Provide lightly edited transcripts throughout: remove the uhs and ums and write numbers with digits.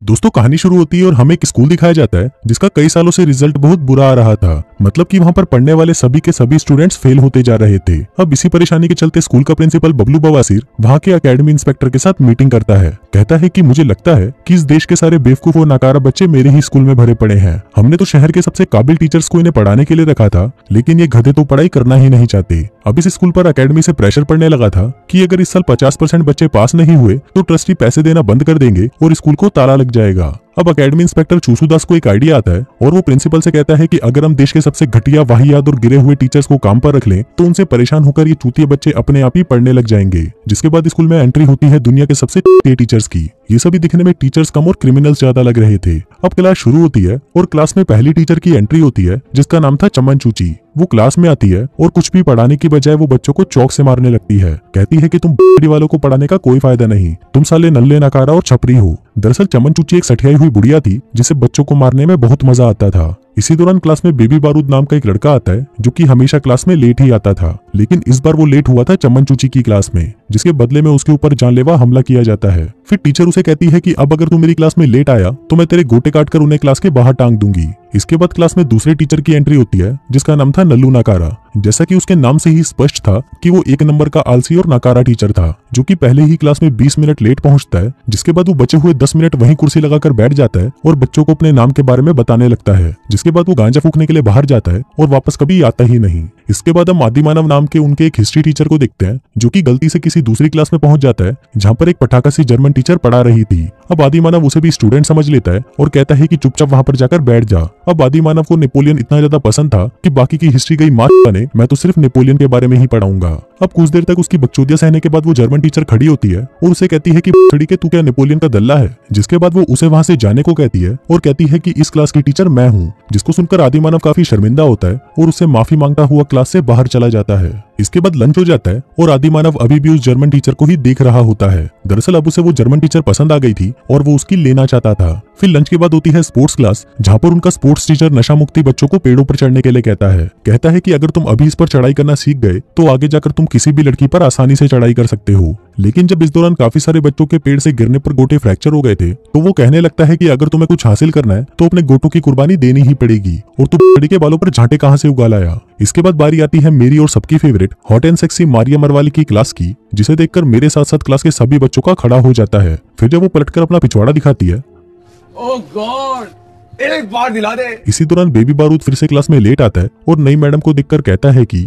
दोस्तों कहानी शुरू होती है और हमें एक स्कूल दिखाया जाता है जिसका कई सालों से रिजल्ट बहुत बुरा आ रहा था। मतलब कि वहां पर पढ़ने वाले सभी के सभी स्टूडेंट्स फेल होते जा रहे थे। अब इसी परेशानी के चलते स्कूल का प्रिंसिपल बबलू बवासीर वहां के एकेडमी इंस्पेक्टर के साथ मीटिंग करता है। कहता है कि मुझे लगता है कि इस देश के सारे बेवकूफ और नाकारा बच्चे मेरे ही स्कूल में भरे पड़े हैं। हमने तो शहर के सबसे काबिल टीचर्स को इन्हें पढ़ाने के लिए रखा था, लेकिन ये गधे तो पढ़ाई करना ही नहीं चाहते। अब इस स्कूल पर एकेडमी से प्रेशर पड़ने लगा था कि अगर इस साल 50% बच्चे पास नहीं हुए तो ट्रस्टी पैसे देना बंद कर देंगे और स्कूल को ताला लग जाएगा। अब एकेडमी इंस्पेक्टर चूसूदास को एक आइडिया आता है और वो प्रिंसिपल से कहता है कि अगर हम देश के सबसे घटिया, वाहियात और गिरे हुए टीचर्स को काम पर रख लें तो उनसे परेशान होकर ये चूतिया बच्चे अपने आप ही पढ़ने लग जाएंगे। जिसके बाद स्कूल में एंट्री होती है दुनिया के सबसे टीचर्स की। ये सभी दिखने में टीचर्स कम और क्रिमिनल्स ज्यादा लग रहे थे। अब क्लास शुरू होती है और क्लास में पहली टीचर की एंट्री होती है जिसका नाम था चमन चूची। वो क्लास में आती है और कुछ भी पढ़ाने की बजाय वो बच्चों को चौक से मारने लगती है। कहती है कि तुम बड़ी वालों को पढ़ाने का कोई फायदा नहीं, तुम साले नल्ले नकारा और छपरी हो। दरअसल चमन चूची एक सठियाई हुई बुढ़िया थी जिसे बच्चों को मारने में बहुत मजा आता था। इसी दौरान क्लास में बेबी बारूद नाम का एक लड़का आता है जो कि हमेशा क्लास में लेट ही आता था, लेकिन इस बार वो लेट हुआ था चमन चूची की क्लास में, जिसके बदले में उसके ऊपर जानलेवा हमला किया जाता है। फिर टीचर उसे कहती है कि अब अगर तू मेरी क्लास में लेट आया तो मैं तेरे गोटे काट कर उन्हें क्लास के बाहर टांग दूंगी। इसके बाद क्लास में दूसरे टीचर की एंट्री होती है जिसका नाम था नल्लू नाकारा। जैसा कि उसके नाम से ही स्पष्ट था कि वो एक नंबर का आलसी और नाकारा टीचर था, जो कि पहले ही क्लास में 20 मिनट लेट पहुंचता है। जिसके बाद वो बचे हुए 10 मिनट वहीं कुर्सी लगाकर बैठ जाता है और बच्चों को अपने नाम के बारे में बताने लगता है। जिसके बाद वो गांजा फूकने के लिए बाहर जाता है और वापस कभी आता ही नहीं। इसके बाद हम आदिमानव नाम के उनके एक हिस्ट्री टीचर को देखते हैं जो कि गलती से किसी दूसरी क्लास में पहुंच जाता है जहां पर एक पटाखा सी जर्मन टीचर पढ़ा रही थी। अब आदिमानव उसे भी स्टूडेंट समझ लेता है और कहता है कि चुपचाप वहां पर जाकर बैठ जा। अब आदिमानव को नेपोलियन इतना ज्यादा पसंद था कि बाकी की हिस्ट्री गई मार बने, मैं तो सिर्फ नेपोलियन के बारे में ही पढ़ाऊंगा। अब कुछ देर तक उसकी बकचोदियां सहने के बाद वो जर्मन टीचर खड़ी होती है और उसे कहती है कि छड़ी के तू क्या नेपोलियन का दल्ला है। जिसके बाद वो उसे वहां से जाने को कहती है और कहती है कि इस क्लास की टीचर मैं हूँ। जिसको सुनकर आदिमानव काफी शर्मिंदा होता है और उससे माफी मांगता हुआ क्लास से बाहर चला जाता है। इसके बाद लंच हो जाता है और आदिमानव अभी भी उस जर्मन टीचर को ही देख रहा होता है। दरअसल अब उसे वो जर्मन टीचर पसंद आ गई थी और वो उसकी लेना चाहता था। फिर लंच के बाद होती है स्पोर्ट्स क्लास, जहाँ पर उनका स्पोर्ट्स टीचर नशा मुक्ति बच्चों को पेड़ों पर चढ़ने के लिए कहता है कि अगर तुम अभी इस पर चढ़ाई करना सीख गए तो आगे जाकर तुम किसी भी लड़की पर आसानी से चढ़ाई कर सकते हो। लेकिन जब इस दौरान काफी सारे बच्चों के पेड़ से गिरने पर गोटे फ्रैक्चर हो गए थे तो वो कहने लगता है कि अगर तुम्हें कुछ हासिल करना है तो अपने गोटों की कुर्बानी देनी ही पड़ेगी और तू लड़की के बालों पर झांटे कहां से उगा लाया। इसके बाद बारी आती है मेरी और सबकी favourite hot and sexy Maria Marwari की क्लास की, जिसे देखकर मेरे साथ साथ क्लास के सभी बच्चों का खड़ा हो जाता है। फिर जब वो पलटकर अपना पिछवाड़ा दिखाती है, ओह गॉड, एक बार दिला दे। इसी दौरान बेबी बारूद फिर से क्लास में लेट आता है और नई मैडम को देखकर कहता है कि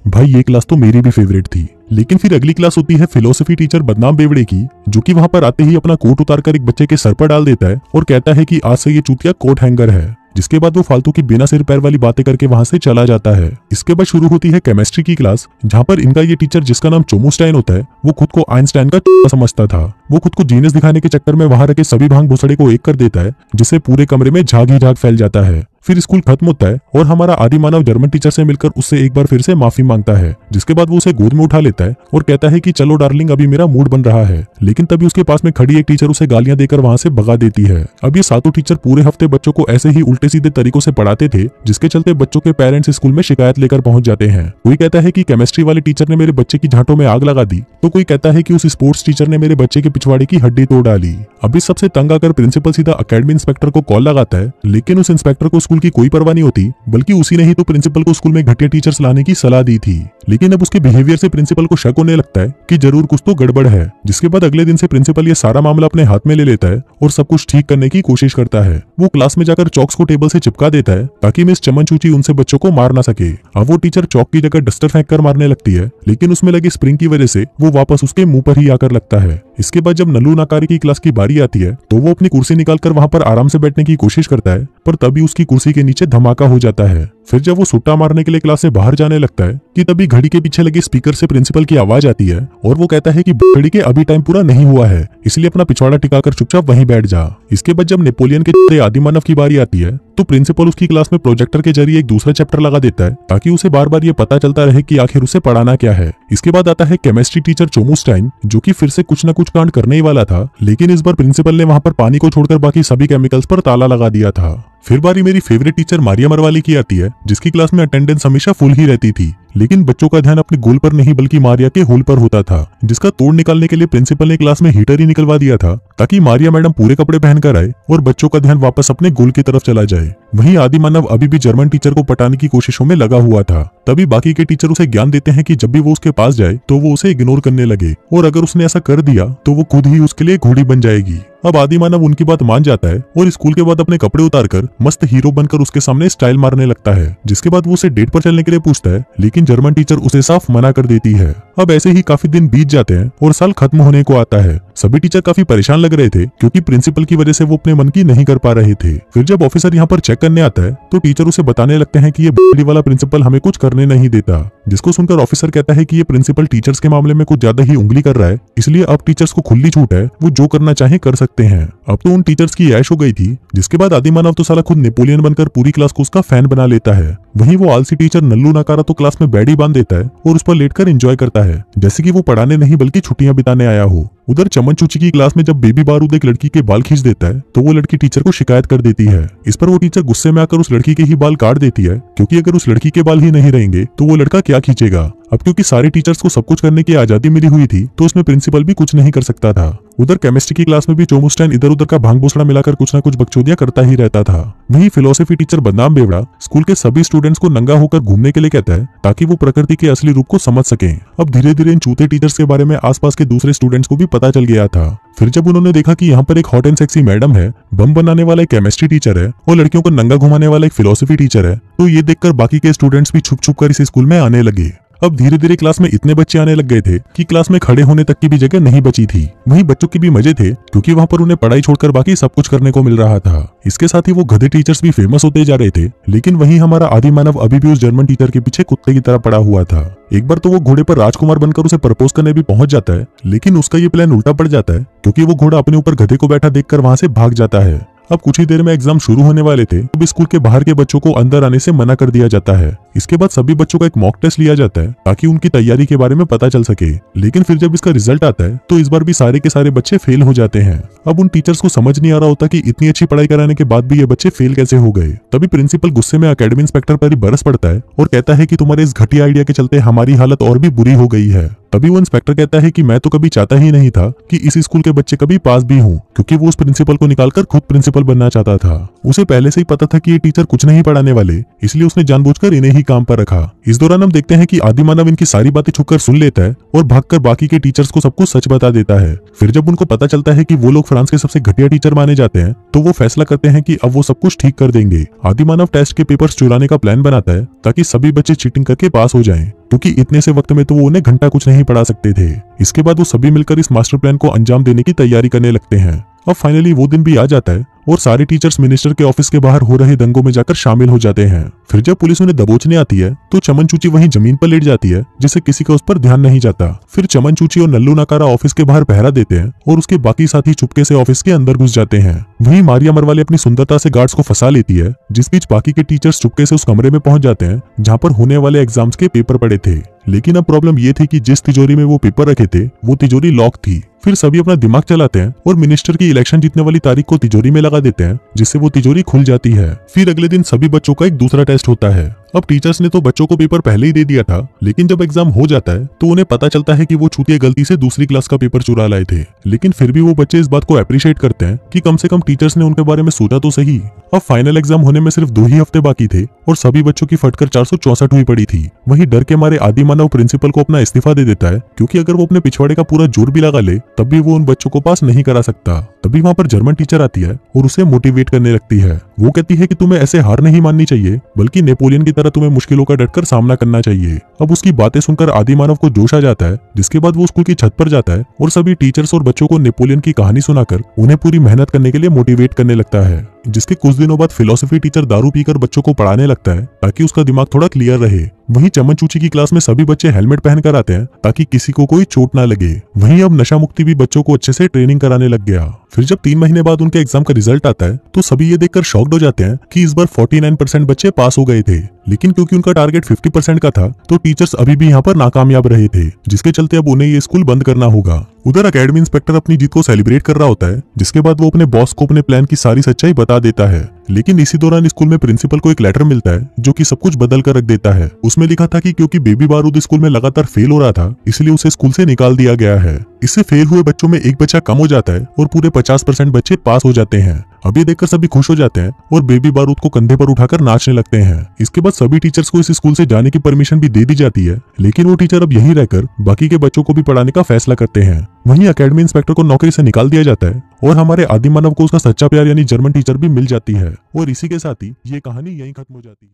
भाई ये क्लास तो मेरी भी फेवरेट थी। लेकिन फिर अगली क्लास होती है फिलोसफी टीचर बदनाम बेवड़े की, जो कि वहां पर आते ही अपना कोट उतारकर एक बच्चे के सर पर डाल देता है और कहता है कि आज से ये चूतिया कोट हैंगर है। जिसके बाद वो फालतू की बिना सिर पैर वाली बातें करके वहां से चला जाता है। इसके बाद शुरू होती है केमिस्ट्री की क्लास, जहां पर इनका ये टीचर जिसका नाम चोमोस्टाइन होता है वो खुद को आइंस्टाइन का चूतिया समझता था। वो खुद को जीनियस दिखाने के चक्कर में वहां रखे सभी भांग भूसड़े को एक कर देता है, जिससे पूरे कमरे में झाग ही झाग फैल जाता है। फिर स्कूल खत्म होता है और हमारा आदिमानव जर्मन टीचर से मिलकर उससे एक बार फिर से माफी मांगता है। जिसके बाद वो उसे गोद में उठा लेता है और कहता है कि चलो डार्लिंग अभी मेरा मूड बन रहा है। लेकिन तभी उसके पास में खड़ी एक टीचर उसे गालियां देकर वहां से भगा देती है। अब ये सातों टीचर पूरे हफ्ते बच्चों को ऐसे ही उल्टे सीधे तरीकों से पढ़ाते थे, जिसके चलते बच्चों के पेरेंट्स स्कूल में शिकायत लेकर पहुंच जाते हैं। कोई कहता है कि केमिस्ट्री वाले टीचर ने मेरे बच्चे की झांटों में आग लगा दी, तो कोई कहता है कि उस स्पोर्ट्स टीचर ने मेरे बच्चे के पिछवाड़े की हड्डी तोड़ डाली। अभी सबसे तंग आकर प्रिंसिपल सीधा एकेडमी इंस्पेक्टर को कॉल लगाता है, लेकिन उस इंस्पेक्टर को स्कूल की कोई परवाह नहीं होती, बल्कि उसी ने ही तो प्रिंसिपल को स्कूल में घटिया टीचर्स लाने की सलाह दी थी। लेकिन अब उसके बिहेवियर से प्रिंसिपल को शक होने लगता है कि जरूर कुछ तो गड़बड़ है। जिसके बाद अगले दिन से प्रिंसिपल ये सारा मामला अपने हाथ में ले लेता है और सब कुछ ठीक करने की कोशिश करता है। वो क्लास में जाकर चॉक्स को टेबल से चिपका देता है ताकि मिस चमन चूची उनसे बच्चों को मार ना सके। अब वो टीचर चॉक की जगह डस्टर फेंक कर मारने लगती है, लेकिन उसमें लगी स्प्रिंग की वजह से वो वापस उसके मुंह पर ही आकर लगता है। इसके बाद जब नल्लू नाकारी की क्लास की बारी आती है तो वो अपनी कुर्सी निकालकर वहां पर आराम से बैठने की कोशिश करता है, पर तभी उसकी कुर्सी के नीचे धमाका हो जाता है। फिर जब वो सुट्टा मारने के लिए क्लास से बाहर जाने लगता है कि तभी घड़ी के पीछे लगे स्पीकर से प्रिंसिपल की आवाज आती है और वो कहता है कि घड़ी के अभी टाइम पूरा नहीं हुआ है, इसलिए अपना पिछवाड़ा टिकाकर चुपचाप वहीं बैठ जा। इसके बाद जब नेपोलियन के आदिमानव की बारी आती है तो प्रिंसिपल उसकी क्लास में प्रोजेक्टर के जरिए एक दूसरा चैप्टर लगा देता है ताकि उसे बार बार ये पता चलता रहे कि आखिर उसे पढ़ाना क्या है। इसके बाद आता है केमिस्ट्री टीचर चोमोस्टाइन, जो कि फिर से कुछ न कुछ कांड करने ही वाला था, लेकिन इस बार प्रिंसिपल ने वहां पर पानी को छोड़कर बाकी सभी केमिकल्स पर ताला लगा दिया था। फिर बारी मेरी फेवरेट टीचर मारिया मरवाली की आती है, जिसकी क्लास में अटेंडेंस हमेशा फुल ही रहती थी। लेकिन बच्चों का ध्यान अपने गोल पर नहीं बल्कि मारिया के होल पर होता था, जिसका तोड़ निकालने के लिए प्रिंसिपल ने क्लास में हीटर ही निकलवा दिया था ताकि मारिया मैडम पूरे कपड़े पहनकर आए और बच्चों का ध्यान वापस अपने गोल की तरफ चला जाए। वहीं आदिमानव अभी भी जर्मन टीचर को पटाने की कोशिशों में लगा हुआ था। तभी बाकी के टीचर उसे ज्ञान देते हैं कि जब भी वो उसके पास जाए तो वो उसे इग्नोर करने लगे और अगर उसने ऐसा कर दिया तो वो खुद ही उसके लिए घोड़ी बन जाएगी। अब आदिमानव उनकी बात मान जाता है और स्कूल के बाद अपने कपड़े उतारकर मस्त हीरो बनकर उसके सामने स्टाइल मारने लगता है, जिसके बाद वो उसे डेट पर चलने के लिए पूछता है, लेकिन जर्मन टीचर उसे साफ मना कर देती है। अब ऐसे ही काफी दिन बीत जाते हैं और साल खत्म होने को आता है। सभी टीचर काफी परेशान लग रहे थे क्योंकि प्रिंसिपल की वजह से वो अपने मन की नहीं कर पा रहे थे। फिर जब ऑफिसर यहाँ पर चेक करने आता है तो टीचर उसे बताने लगते हैं कि ये बड़ी वाला प्रिंसिपल हमें कुछ करने नहीं देता, जिसको सुनकर ऑफिसर कहता है कि ये प्रिंसिपल टीचर्स के मामले में कुछ ज्यादा ही उंगली कर रहा है, इसलिए अब टीचर्स को खुली छूट है, वो जो करना चाहे कर सकते हैं। अब तो उन टीचर्स की ऐश हो गई थी, जिसके बाद आदिमानव तो साला खुद नेपोलियन बनकर पूरी क्लास को उसका फैन बना लेता है। वहीं वो आलसी टीचर नल्लू नकारा तो क्लास में बेड ही बांध देता है और उस पर लेटकर एंजॉय करता है जैसे कि वो पढ़ाने नहीं बल्कि छुट्टियां बिताने आया हो। उधर चमन चूची की क्लास में जब बेबी बारूद एक लड़की के बाल खींच देता है तो वो लड़की टीचर को शिकायत कर देती है। इस पर वो टीचर गुस्से में आकर उस लड़की के ही बाल काट देती है, क्योंकि अगर उस लड़की के बाल ही नहीं रहेंगे तो वो लड़का क्या खींचेगा। अब क्योंकि सारे टीचर्स को सब कुछ करने की आजादी मिली हुई थी तो उसमें प्रिंसिपल भी कुछ नहीं कर सकता था। उधर केमिस्ट्री की क्लास में भी चोमुस्टैन इधर उधर का भांग भूसड़ा मिलाकर कुछ न कुछ बकचोदियां करता ही रहता था। वहीं फिलोसफी टीचर बदनाम बेवड़ा स्कूल के सभी स्टूडेंट्स को नंगा होकर घूमने के लिए कहता है ताकि वो प्रकृति के असली रूप को समझ सकें। अब धीरे धीरे इन चूते टीचर्स के बारे में आसपास के दूसरे स्टूडेंट्स को भी पता चल गया था। फिर जब उन्होंने देखा कि यहाँ पर एक हॉट एंड सेक्सी मैडम है, बम बनाने वाला एक केमिस्ट्री टीचर है और लड़कियों को नंगा घुमाने वाला एक फिलोसफी टीचर है, तो ये देखकर बाकी के स्टूडेंट्स भी छुप छुप कर इस स्कूल में आने लगे। अब धीरे धीरे क्लास में इतने बच्चे आने लग गए थे कि क्लास में खड़े होने तक की भी जगह नहीं बची थी। वहीं बच्चों की भी मजे थे क्योंकि वहाँ पर उन्हें पढ़ाई छोड़कर बाकी सब कुछ करने को मिल रहा था। इसके साथ ही वो गधे टीचर्स भी फेमस होते जा रहे थे, लेकिन वहीं हमारा आदिमानव अभी भी उस जर्मन टीचर के पीछे कुत्ते की तरह पड़ा हुआ था। एक बार तो वो घोड़े पर राजकुमार बनकर उसे प्रपोज करने भी पहुंच जाता है, लेकिन उसका ये प्लान उल्टा पड़ जाता है क्योंकि वो घोड़ा अपने ऊपर गधे को बैठा देखकर वहां से भाग जाता है। अब कुछ ही देर में एग्जाम शुरू होने वाले थे, तब स्कूल के बाहर के बच्चों को अंदर आने से मना कर दिया जाता है। इसके बाद सभी बच्चों का एक मॉक टेस्ट लिया जाता है ताकि उनकी तैयारी के बारे में पता चल सके, लेकिन फिर जब इसका रिजल्ट आता है तो इस बार भी सारे के सारे बच्चे फेल हो जाते हैं। अब उन टीचर्स को समझ नहीं आ रहा होता कि इतनी अच्छी पढ़ाई कराने के बाद भी ये बच्चे फेल कैसे हो गए। तभी प्रिंसिपल गुस्से में एकेडमी इंस्पेक्टर पर ही बरस पड़ता है और कहता है कि तुम्हारे इस घटिया आइडिया के चलते हमारी हालत और भी बुरी हो गई है। तभी वो इंस्पेक्टर कहता है कि मैं तो कभी चाहता ही नहीं था कि इस स्कूल के बच्चे कभी पास भी हों, क्योंकि वो उस प्रिंसिपल को निकालकर खुद प्रिंसिपल बनना चाहता था। उसे पहले से ही पता था कि ये टीचर कुछ नहीं पढ़ाने वाले, इसलिए उसने जानबूझकर इन्हें ही काम पर रखा। इस दौरान हम देखते हैं कि आदिमानव इनकी सारी बातें छुपकर सुन लेता है और भागकर बाकी के टीचर्स को सब कुछ सच बता देता है। फिर जब उनको पता चलता है कि वो लोग फ्रांस के सबसे घटिया टीचर माने जाते हैं तो वो फैसला करते हैं कि अब वो सब कुछ ठीक कर देंगे। आदिमानव टेस्ट के पेपर्स चुराने का प्लान बनाता है ताकि सभी बच्चे चीटिंग करके पास हो जाएं, क्योंकि इतने से वक्त में तो वो उन्हें घंटा कुछ नहीं पढ़ा सकते थे। इसके बाद वो सभी मिलकर इस मास्टर प्लान को अंजाम देने की तैयारी करने लगते हैं। अब फाइनली वो दिन भी आ जाता है और सारे टीचर्स मिनिस्टर के ऑफिस के बाहर हो रहे दंगों में जाकर शामिल हो जाते हैं। फिर जब पुलिस उन्हें दबोचने आती है तो चमन चूची वहीं जमीन पर लेट जाती है, जिससे किसी का उस पर ध्यान नहीं जाता। फिर चमन चूची और नल्लू नकारा ऑफिस के बाहर पहरा देते हैं और उसके बाकी साथी चुपके से ऑफिस के अंदर घुस जाते हैं। वहीं मारिया मरवाले अपनी सुंदरता से गार्ड्स को फंसा लेती है, जिस बीच बाकी के टीचर्स चुपके से उस कमरे में पहुंच जाते हैं जहां पर होने वाले एग्जाम्स के पेपर पड़े थे। लेकिन अब प्रॉब्लम ये थी कि जिस तिजोरी में वो पेपर रखे थे वो तिजोरी लॉक थी। फिर सभी अपना दिमाग चलाते हैं और मिनिस्टर की इलेक्शन जीतने वाली तारीख को तिजोरी में लगा देते हैं, जिससे वो तिजोरी खुल जाती है। फिर अगले दिन सभी बच्चों का एक दूसरा टेस्ट होता है। अब टीचर्स ने तो बच्चों को पेपर पहले ही दे दिया था, लेकिन जब एग्जाम हो जाता है तो उन्हें पता चलता है कि वो चूतिया गलती से दूसरी क्लास का पेपर चुरा लाए थे। लेकिन फिर भी वो बच्चे इस बात को अप्रिशिएट करते हैं कि कम से कम टीचर्स ने उनके बारे में सोचा तो सही। अब फाइनल एग्जाम होने में सिर्फ 2 ही हफ्ते बाकी थे और सभी बच्चों की फटकर 464 हुई पड़ी थी। वहीं डर के मारे आदिमानव प्रिंसिपल को अपना इस्तीफा दे देता है, क्योंकि अगर वो अपने पिछवाड़े का पूरा जोर भी लगा ले तब भी वो उन बच्चों को पास नहीं करा सकता। तभी वहाँ पर जर्मन टीचर आती है और उसे मोटिवेट करने लगती है। वो कहती है कि तुम्हें ऐसे हार नहीं माननी चाहिए, बल्कि नेपोलियन की तरह तुम्हें मुश्किलों का डटकर सामना करना चाहिए। अब उसकी बातें सुनकर आदिमानव को जोश आ जाता है, जिसके बाद वो स्कूल की छत पर जाता है और सभी टीचर्स और बच्चों को नेपोलियन की कहानी सुनाकर उन्हें पूरी मेहनत करने के लिए मोटिवेट करने लगता है। जिसके कुछ दिनों बाद फिलोसफी टीचर दारू पीकर बच्चों को पढ़ाने लगता है ताकि उसका दिमाग थोड़ा क्लियर रहे। वहीं चमन चूची की क्लास में सभी बच्चे हेलमेट पहनकर आते हैं ताकि किसी को कोई चोट ना लगे। वहीं अब नशा मुक्ति भी बच्चों को अच्छे से ट्रेनिंग कराने लग गया। फिर जब 3 महीने बाद उनके एग्जाम का रिजल्ट आता है तो सभी ये देखकर शॉक्ड हो जाते हैं कि इस बार 49% बच्चे पास हो गए थे, लेकिन क्योंकि उनका टारगेट 50% का था तो टीचर्स अभी भी यहाँ पर नाकामयाब रहे थे, जिसके चलते अब उन्हें ये स्कूल बंद करना होगा। उधर एकेडमी इंस्पेक्टर अपनी जीत को सेलिब्रेट कर रहा होता है, जिसके बाद वो अपने बॉस को अपने प्लान की सारी सच्चाई बता निकाल देता है। लेकिन इसी दौरान स्कूल में प्रिंसिपल को एक लेटर मिलता है जो कि सब कुछ बदल कर रख देता है। उसमें लिखा था कि क्योंकि बेबी बारूद स्कूल में लगातार फेल हो रहा था, इसलिए उसे स्कूल से निकाल दिया गया है। इससे फेल हुए बच्चों में एक बच्चा कम हो जाता है और पूरे 50% बच्चे पास हो जाते हैं। अब ये देखकर सभी खुश हो जाते हैं और बेबी बारूद को कंधे पर उठाकर नाचने लगते हैं। इसके बाद सभी टीचर्स को इस स्कूल से जाने की परमिशन भी दे दी जाती है, लेकिन वो टीचर अब यहीं रहकर बाकी के बच्चों को भी पढ़ाने का फैसला करते हैं। वहीं एकेडमी इंस्पेक्टर को नौकरी से निकाल दिया जाता है और हमारे आदिमानव को उसका सच्चा प्यार यानी जर्मन टीचर भी मिल जाती है। और इसी के साथ ही ये कहानी यहीं खत्म हो जाती है।